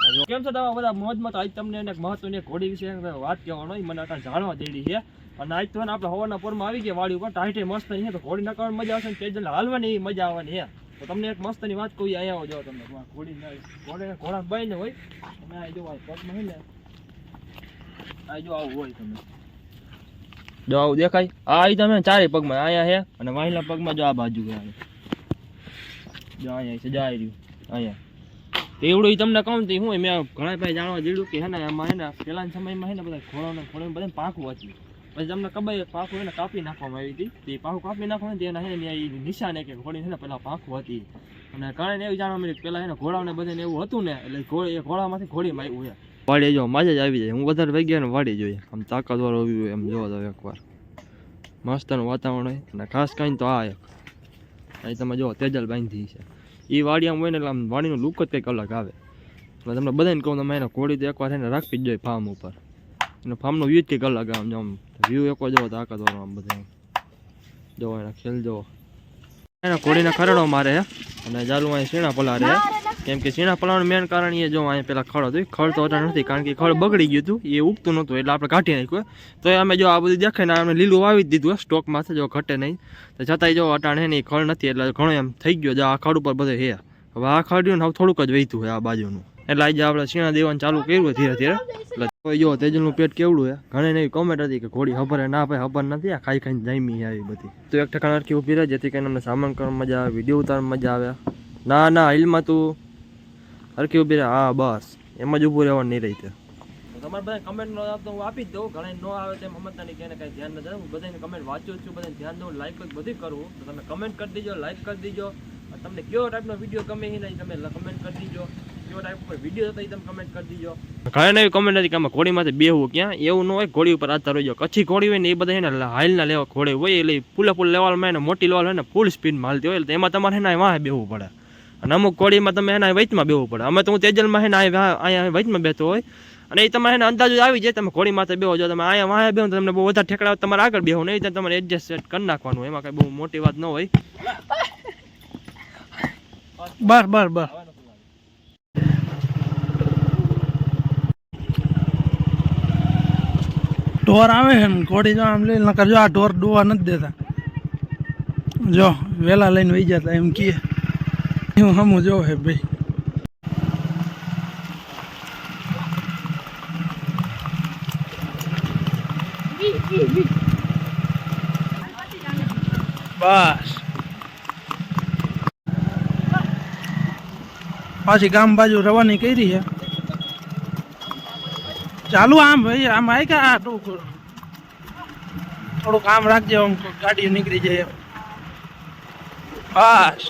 કેમ છો તમે બધા મોજમાં? તો આજ તમને એક મહત્વની ઘોડી વિશે વાત કહેવાનો મને આટલા જાણવા દેડી છે. અને આજ તો આપણે હવાના પોરમાં આવી ગયા વાડી ઉપર ટાઈટે મસ્ત છે તો ઘોડી નકાવાની મજા આવશે ને તેજલ હાલવાની એવી મજા આવવાની છે. તો તમને એક મસ્તની વાત કહું, અહીંયા આવો જો તમને ઘોડા બાઈને હોય તમે આ જો પગમાં હોય ને આ જો આવું હોય તમે જો આવું દેખાય આ તમે ચારે પગમાં અહીંયા છે અને વાહિલા પગમાં જો આ બાજુ જો અહીંયા સજાઈ રહ્યું અહીંયા એવડું તમને કહું તો હું મેં ઘણા ભાઈ જાણવા દીધું કે હે ને એમાં હે ને પહેલાના સમયમાં હે ને બધા ઘોડો બધા પાંખું હતી. પછી તમને ખબર પાંખું એને કાપી નાખવામાં આવી હતી. તે પાંખું કાપી નાખવાનું એના હે ને નિશાન કે ઘોડી છે ને પેલા પાંખું હતી. અને ઘણા એવું જાણવા મળ્યું પેલા એને ઘોડાને બધાને એવું હતું ને એટલે એ ઘોડામાંથી ઘોડીમાં આવ્યું છે. વાડી જો મજા જ આવી જાય. હું વધારે વૈજ્ઞાનિક વાડી જોઈએ આમ તાકાતવાર હોવી હોય એમ જોવા દો એકવાર મસ્તનું વાતાવરણ હોય. અને ખાસ કરીને તો આ એક અહીં તમે જો તેજલ બાંધી છે એ વાડી આમ હોય ને એટલે આમ વાડીનું લુક જ કંઈક અલગ આવે. એટલે તમને બધાને કહું તમે એને ઘોડી તો એકવાર એને રાખવી જ જોઈએ ફાર્મ ઉપર. અને ફાર્મનો વ્યૂ જ કંઈક અલગ આમ જો આમ વ્યૂ એકવાર જોવો તાકાતવાળો આમ બધા જોવો એના ખેલ જોવો એના ઘોડીના ખરડો મારે અને ચાલુ અહીં શીણા પલારે કેમ કે શીણા પલાવાનું મેન કારણ એ જો અહીંયા પેલા ખડ હતું ખડ તો અટા નથી કારણ કે ખડ બગડી ગયું હતું એ ઉગતું નહોતું એટલે આપણે કાઢી નાખ્યું. તો અમે જો આ બધું દેખાય ને અમે લીલું વાવી જ દીધું સ્ટોકમાંથી જો ઘટે નહીં તો છતાંય જો અટાણ હે ને ખડ નથી એટલે ઘણો એમ થઈ ગયો જો આ ખડ ઉપર બધે હે. હવે આ ખડ્યું ને થોડુંક જ વહીતું હોય આ બાજુનું એટલે આજે આપણે શીણા દેવાનું ચાલુ કર્યું ધીરે ધીરે. એટલે જો તેજલનું પેટ કેવડું હે ઘણી એવી કોમેન્ટ હતી કે ઘોડી ખબર ના ભાઈ ખબર નથી આ ખાઈ ખાઈને જામી આવી બધી. તો એક ઠેકાણ અરખી ઊભી રહે જેથી કરીને અમને સામાન કરવામાં મજા આવે વિડીયો ઉતારવામાં મજા આવે. ના ના હિલમાં તું હરખી ઊભી રહે હા બસ એમ જ ઊભું રહેવાનું નહીં રહી. તમારે બધા કમેન્ટ નો તો હું આપી જ દઉં ઘણા ન આવે તેમ સમજતા નહીં કે કાંઈ ધ્યાન ન દઉં. હું બધાને કમેન્ટ વાંચું છું બધાને ધ્યાન દઉં લાઈક બધું કરવું. તો તમે કમેન્ટ કરી દેજો લાઈક કરી દેજો. તમને કેવો ટાઈપનો વિડીયો ગમે એ નહીં તમે કમેન્ટ કરી દીજો. કેવો ટાઈપ ઉપર વિડીયો હતો એ તમે કમેન્ટ કરી દીજો. ઘણા એવી કમેન્ટ હતી કે આમાં ઘોડીમાંથી બેહવું ક્યાં એવું ન હોય ઘોડી ઉપર આધાર હોય. કચ્છી ઘોડી હોય ને એ બધા એને હાલના લેવા ઘોડી હોય એટલે ફૂલ લેવલમાં એને મોટી લેવલ હોય ને ફૂલ સ્પીડમાં હાલતી હોય એટલે એમાં તમારે એના વાહ બેહવું પડે. અને અમુક ઘોડીમાં તમે એના વચમાં બેહવું પડે. અમે તો હું તેજલમાં હે ને અહીંયા વચમાં બેઠો હોય અને એ તમારે એને અંદાજો આવી જાય તમે ઘોડી માથે બેહો જો તમે અહીંયા વાહ બેહો તમને બહુ વધારે ઠેકડા તમારે આગળ બેહો નહીં તો તમારે એડજસ્ટ કરી નાખવાનું એમાં કઈ બહુ મોટી વાત ન હોય. બસ બસ બસ ઢોર આવે છે ને ઘોડી જો આમ લઈ નકર જો આ ઢોર ડોવા નથી દેતા જો વેલા લઈને વહી જતા એમ કીએ હું હમું જો હે ભાઈ. બસ પાછી ગામ બાજુ રવાની કરી છે ચાલુ આમ ભાઈ આમ આવી કે આ થોડું કામ રાખજે આમ ગાડી નીકળી જાય બસ.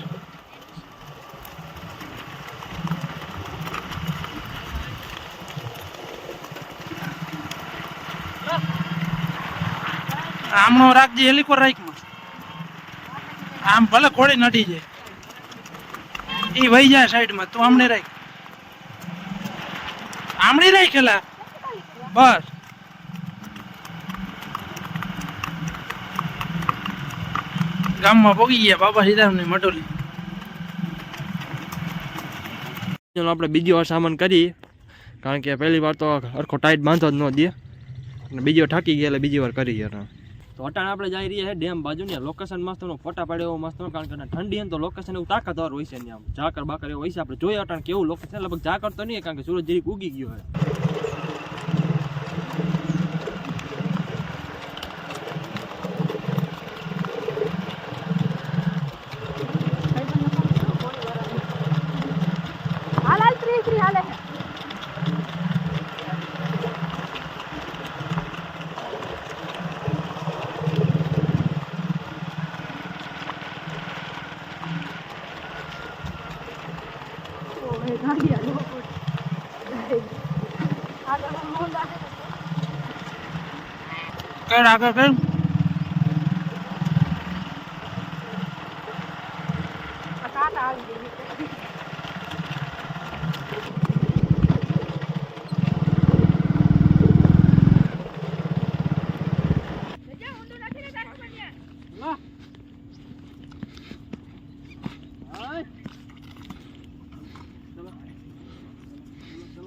આમનો રાખજે હેલિકોર રાઈકમાં આમ ભલે ઘોડી નડી જાય એ વહી જાય સાઈડમાં તું આમણે રાખ આમણી રાખેલા બસ. ગામમાં પોગી ગયા બાબા સીતારામની મટોલી. આપણે બીજી વાર સામાન કરી કારણ કે પહેલી વાર તો હરખો ટાઈટ બાંધો જ ન દે અને બીજી વાર થાકી ગયા એટલે બીજી વાર કરી ગયા. તો અટાણ આપણે જઈ રહ્યા છે ડેમ બાજુ ને લોકેશન મસ્ત ફોટા પાડે એવો મસ્ત કારણ કે ઠંડી ને તો લોકેશન એવું તાકાતવાર હોય છે ને આમ ઝાકર બાકર એવું હોય છે. આપણે જોઈએ અટાણ કેવું લોકેશન લગભગ ઝાકર તો નહીં કારણ કે સૂરજ જરીક ઉગી ગયો હોય. કર આગળ કર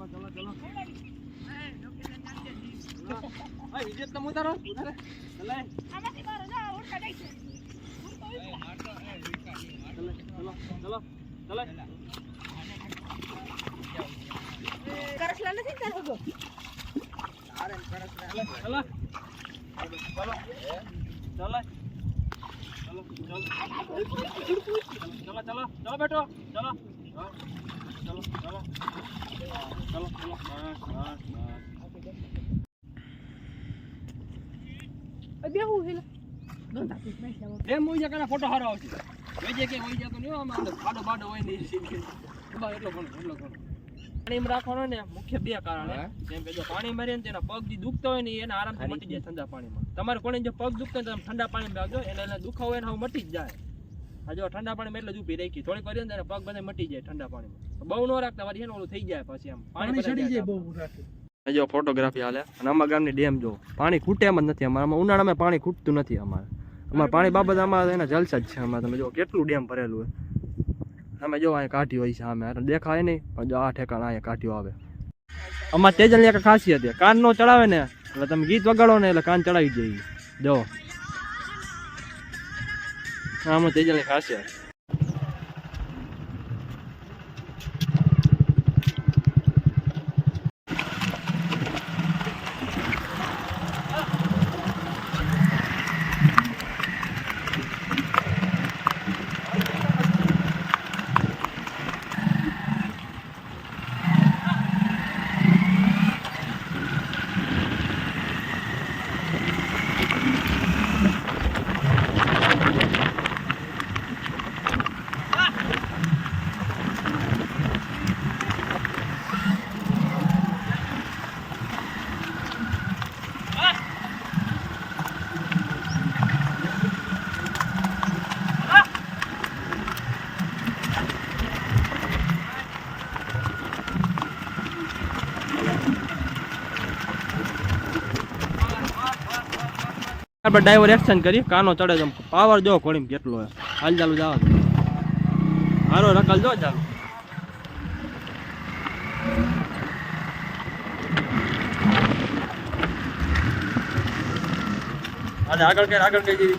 ચલો આ વિડિયો તમે ઉતારો ઉતારે ચલાય ચલો કરસલા નથી તારો ગો ચલો બેટો ચલો બે હું હેલા ગંદા પીસ નાખ લાવો એમ મોઈ જકા ફોટો હારો આવશે હોય જે કે હોય જાતો નહીં આમાં ખાડો બાડો હોય નહીં બા એટલો ઘણો પાણીમાં રાખવાનો ને મુખ્ય બે કારણ જેમ કે જો પાણી મારીએ ને તેના પગ જે દુખતો હોય ને એને આરામથી મટી જાય ઠંડા પાણીમાં તમારે કોને જો પગ દુખતો હોય તો તમે ઠંડા પાણીમાં રાખજો એને દુખાવો હોય ને હવે મટી જ જાય આ જો ઠંડા પાણીમાં એટલે જ ઊભી રાખી થોડીક વાર ને પગ બધા મટી જાય ઠંડા પાણીમાં બહુ ન રાખતા વારી છે ને ઓલું થઈ જાય પછી આમ પાણી ચડી જાય બહુ રાખે જો ફોટોગ્રાફી હાલે અને અમારા ગામની ડેમ જો પાણી ખૂટે એમ જ નથી અમારા ઉનાળામાં પાણી ખૂટતું નથી અમારે પાણી બાબત અમારે એના જલસા જ છે અમારે તમે જો કેટલું ડેમ ભરેલું હોય અમે જો અહીંયા કાઠી હોય છે અમે દેખાય નહીં પણ જો આ ઠેકાણ અહીંયા કાઠીઓ આવે અમારે તેજલની એક ખાસિયત છે કાન નો ચડાવે ને એટલે તમે ગીત વગાડો ને એટલે કાન ચડાવી જાય જો આમાં તેજલની ખાસિયત આપણે ડ્રાઈવર એક્સચેન્જ કરી કાનો ચડે તો પાવર જો ઘોડીમાં કેટલો હોય હાલ ચાલુ જવા હારો રકલ જો ચાલુ આગળ કે જેવી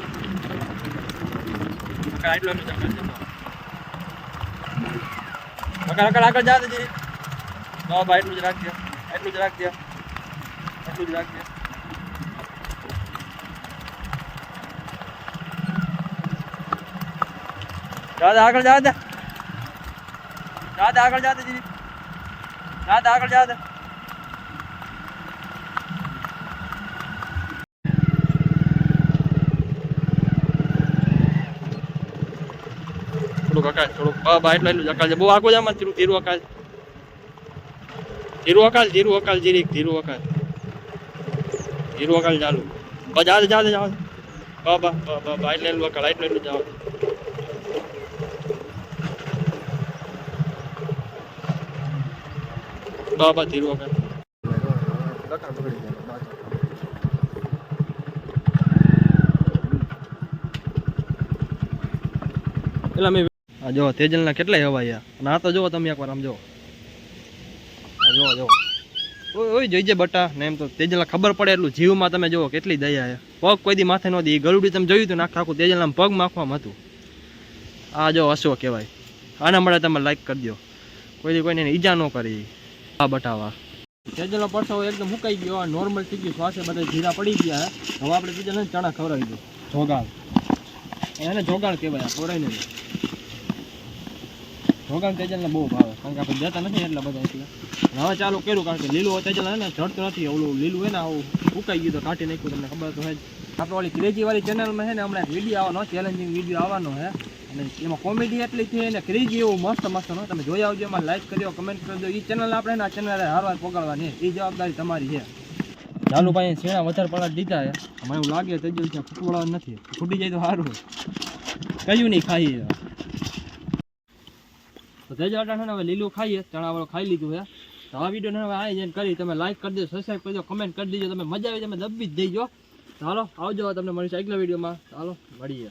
આગળ જા દે એટલું જ રાખજે એટલું જ રાખજે આગળ જા દે આગળ જા દે જી આગળ જા દે થોડુંક અકાલ થોડુંક બા એટલું અકાલ છે બહુ આગળ જામાં ધીરું અકાલ ધીરું અકાલ ચાલુ જા દે બા એટલું અકાલ એટલું જાવ બાબા ધીરું અકાલ એટલે મેં જો તેજલના કેટલાય હવાયા અને આ તો જુઓ તમે એકવાર આમ જો ઓય જોઈજે બટા ને એમ તો તેજલના ખબર પડે એટલું જીવમાં તમે જુઓ કેટલી દયા છે પગ કોઈ દી માથે ન દી ગરુડી તમે જોયું હતું ને આખું તેજલના પગ માખવામાં હતું આ જો હસો કહેવાય આના માટે તમે લાઈક કરી દો કોઈ દી કોઈને ઈજા ન કરી આ બટાવા તેજલનો પરસો એકદમ મુકાઈ ગયો નોર્મલ થઈ ગયું શ્વાસે બધા જીરા પડી ગયા હવે આપણે તેજલને ચણા ખવડાવી દો જોગાળ એને જોગાળ કહેવાય ખવડાવીને જોગાળ તેજલને બહુ ભાવે કારણ કે આપણે દેતા નથી એટલા બધા એટલે હવે ચાલુ કર્યું કારણ કે લીલું તેજલ હે ને ઝડતું નથી ઓલું લીલું હોય ને આવું ઉકાઈ ગયું તો કાઢી નાખ્યું તમને ખબર તો હે આપણે ઓલી ક્રેજી વાળી ચેનલમાં છે ને હમણાં એક વિડીયો આવવાનો ચેલેન્જિંગ વિડીયો આવવાનો છે અને એમાં કોમેડી એટલી છે ને ક્રેજી એવું મસ્ત નો તમે જોઈ આવજો એમાં લાઈક કર્યો કમેન્ટ કરી દો એ ચેનલ આપણે આ ચેનલ હારવાર પકડવાની એ જવાબદારી તમારી છે ચાલુ ભાઈ શેણા વધારે પડા દીધા છે મને એવું લાગે તેજલ છે ફૂટવાળા નથી ફૂટી જાય તો સારું કયું નહીં ખાઈએ તો તેજલ અટાણે હવે લીલું ખાઈએ ચણા વાળો ખાઈ લીધું છે તો આ વિડીયો હવે આ જેને કરી તમે લાઈક કરી દો સબસ્ક્રાઈબ કરી દો કમેન્ટ કરી દેજો તમે મજા આવી તમે દબી જ દેજો ચાલો આવજો તમને મળીશું આગલા વિડીયોમાં ચાલો મળીએ